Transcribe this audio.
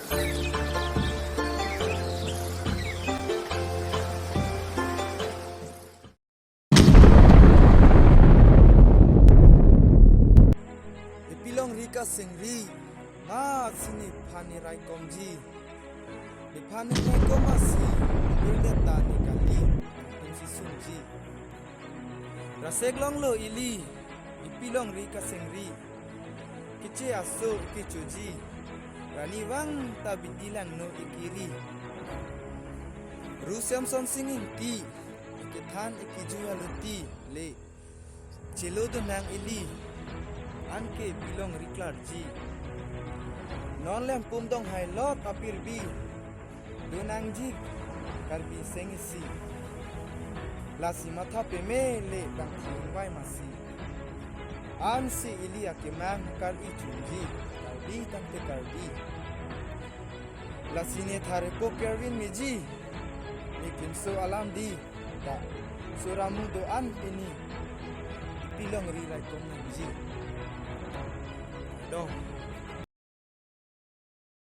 Ipilong rika singri ma sini phani rai komji di phani rai komasi berde tani kali si sungji raseglong lo ili ipilong rika singri kiche aso ikichuji rani wang tabidilan no ikiri rusyam son singing ti ikithan ikijuya luti le chelo do nang ili anke bilong riklarji non lem pum dong hai lot apir bi dunang ji karbi sengisi lasi matha pe me le dang thing wai masi an si ili akemang kar i chunji karbi tante karbi lasi ne thare ko kerwin miji lekin so alam di ta suramu do an ini pilong ri lai kom ji dong